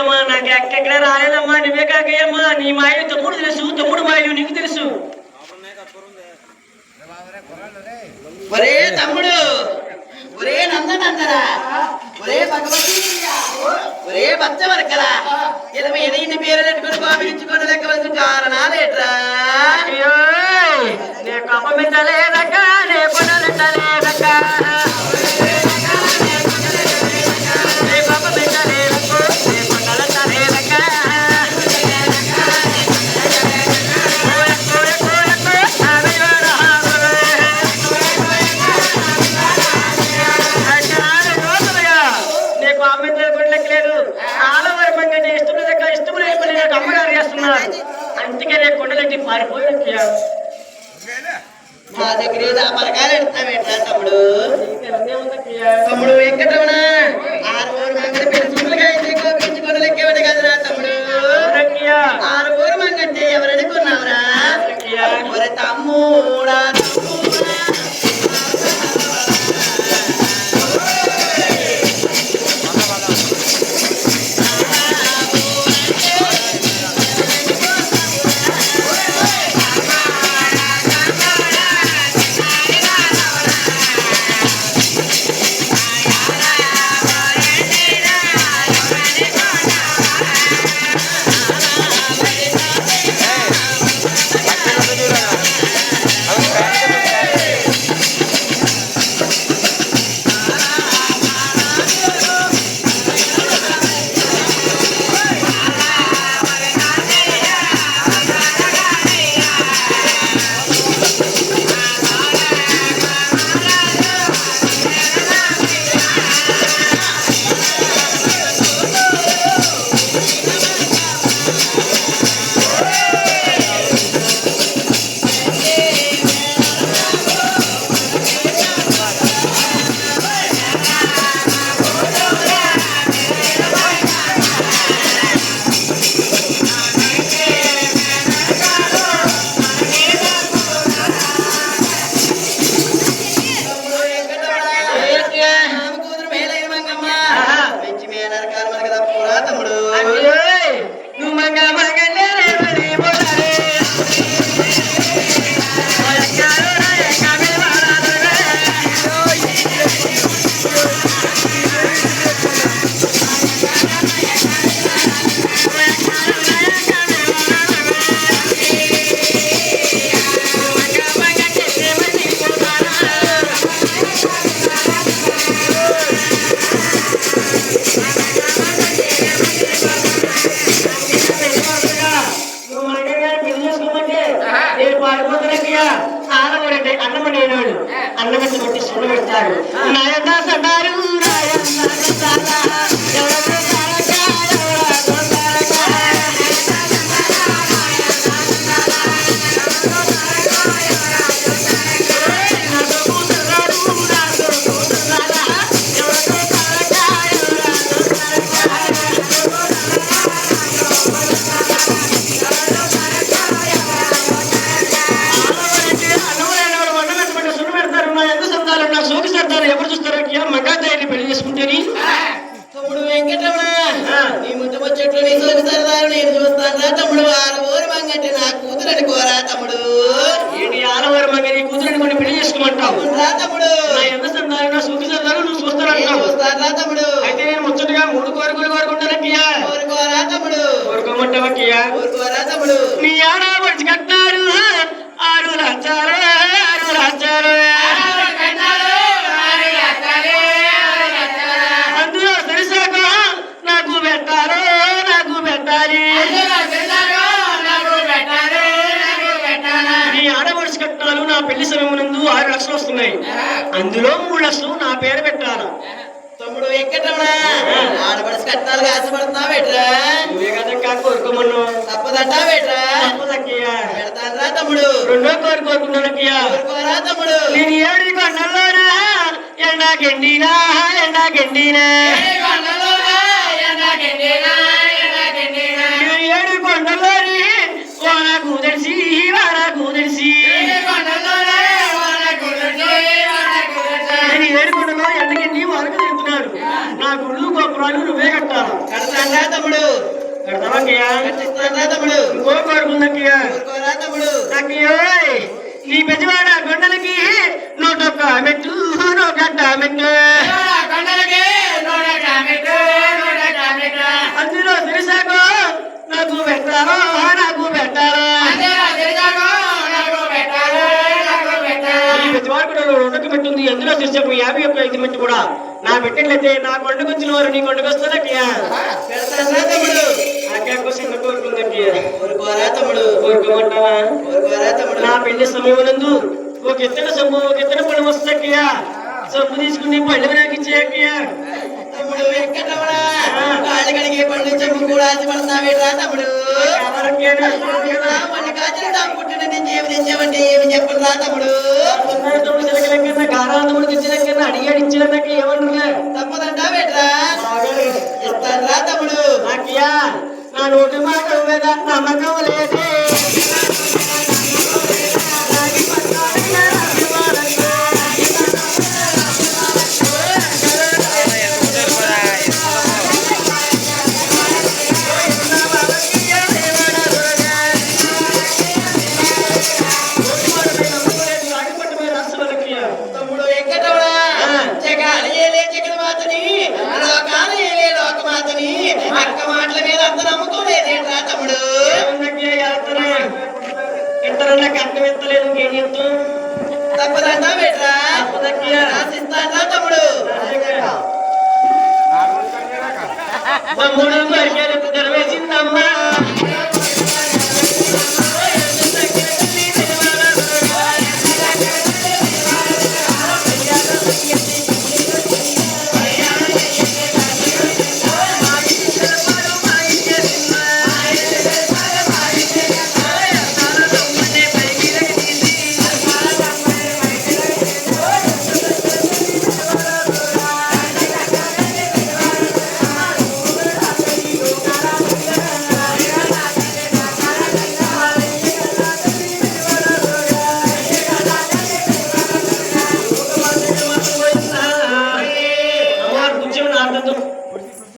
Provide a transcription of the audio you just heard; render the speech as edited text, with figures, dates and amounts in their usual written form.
అమ్మా నాకు ఎక్కడ రాలేదమ్మా నువ్వే కాకయ్యమ్మా నీ మాయలు తమ్ముడు తెలుసు తమ్ముడు మాయలు నీకు తెలుసు ఒరే తమ్ముడు ఒరే నందనందరా ఒరే భగవతి ఒరే బచ్చవరకరా ఇలా మీద ఇన్ని పేరు పెట్టుకుని భావించుకొని లెక్కవలసిన కారణాలేట్రా నే కప్పమించలేదక్క నే కొనలెట్టలేదక్క అందుకే నేను కొండలెట్టి పారిపోయి మా దగ్గర పలకాలు ఎడతావేట్రా తమ్ముడు తమ్ముడు వెంకటరమణ 6 మంగళ పెంచులుగా పెంచుకొని లెక్కేవాడు కదరా తమ్ముడు 6 మంగంటే ఎవరనుకున్నావురా ఒరే తమ్ముడా అన్నమతి కొట్టి సున్న పెడతాడు ఎవరు చూస్తారు మగాదాయిని పెళ్లి చేసుకుంటేని తమ్ముడు వెంకటరమణ నీ ముందు వచ్చేట్లు నీ సరదారు నేను చూస్తాను తమ్ముడు 6 మంగంటే నా కూతురు అనుకోరా తమ్ముడు ఏంటి 6 మంగ నీ కూతురు అనుకుని పెళ్లి చేసుకోమంటావు రా తమ్ముడు నా ఎంత సందాలు నా సూకి సందాలు నువ్వు చూస్తారా తమ్ముడు అయితే నేను ముచ్చటగా 3 కోరికలు కోరుకుంటానయ్యా కోరుకోరా తమ్ముడు కోరుకోమంటావయ్యా కోరుకోరా తమ్ముడు నీ ఆడ వచ్చి కట్టారు 6 లక్షలు 6 లక్షలు నా పెళ్లి సమయమునందు 6 లక్షలు వస్తున్నాయి అందులో 3 లక్షలు నా పేరు పెట్టాను తమ్ముడు వెంకటరమణ ఆడపడిసి కట్టాలి ఆశపడుతున్నావు బెట్రా నువ్వే కదక్కా కోరుకోమను తప్పదట్టా బెట్రా తప్పదక్కయ్యా పెడతానరా తమ్ముడు రెండో కోరుకోరుకున్నానక్కయ్యా కోరుకోరా తమ్ముడు నేను 7 కొండల్లోనా ఎండా గెండినా నేను 7 కొండల్లోని వానకు తెలిసి నేను 7 కొండలో ఎండగెండి వానకు తిరుగుతున్నాడు నా గుళ్ళు గోపురాలు నువ్వే కట్టాలి కడతానరా తమ్ముడు కట్టిస్తానరా తమ్ముడు ఇంకో కోరుకుందక్కయ్యా ఊరుకోరా తమ్ముడు అక్కయ్యో నీ పెద్దవాడ కొండలకి 101 మెట్లు 101 మెట్లు అందులో తెలిసాకో నాకు పెట్టారో నాకు పెట్టారో ఈ పెద్దవాడు కూడా 101 మెట్టు ఉంది అందులో తెలిసాకు 51 మెట్టు కూడా నా పెట్టినట్లయితే నా కొండకు వచ్చిన వారు నీ కొండకు వస్తారక్కయ్యా పెడతానరా తమ్ముడు అక్కయ్య కోసం కోరుకుందక్కయ్యా ఊరుకోరా తమ్ముడు కోరుకోమంటావా ఊరుకోరా తమ్ముడు నా పెళ్లి సమయమునందు ఒక ఎత్తన సొమ్ము ఒక ఎత్తన పని వస్తాకయ్యా సొమ్ము తీసుకుని పళ్ళు నాకు ఇచ్చేయక్కయ్యా తమ్ముడు వెంకటరమణ కాళ్ళు కడిగే పండు చెమ్ము కూడా ఆశపడతావేట్రా తమ్ముడు మళ్ళీ కాచిన తాము పుట్టిన నుంచి ఏమి తెచ్చావంటే ఏమి చెప్పరా తమ్ముడు గారాంతముడు తెచ్చినాకన్నా అడిగాడు ఇచ్చినాక ఏమన్నా తప్పదంటావేట్రా ఇస్తానరా తమ్ముడు అక్కయ్యా నా నోటి మాట మీద నమ్మకం లేదే తమ్ముడు వెంకటరమణ జగాలు ఏలే జగన్మాతని లోకాలు ఏలే లోకమాతని అక్క మాటల మీద అంత నమ్మకం లేదేట్రా తమ్ముడు ఇంటర్లోకి అర్థం ఎత్తలేదు ఇంకేం చెప్తాం తప్పదంటావేట్రా ఆశిస్తానరా తమ్ముడు తమ్ముడు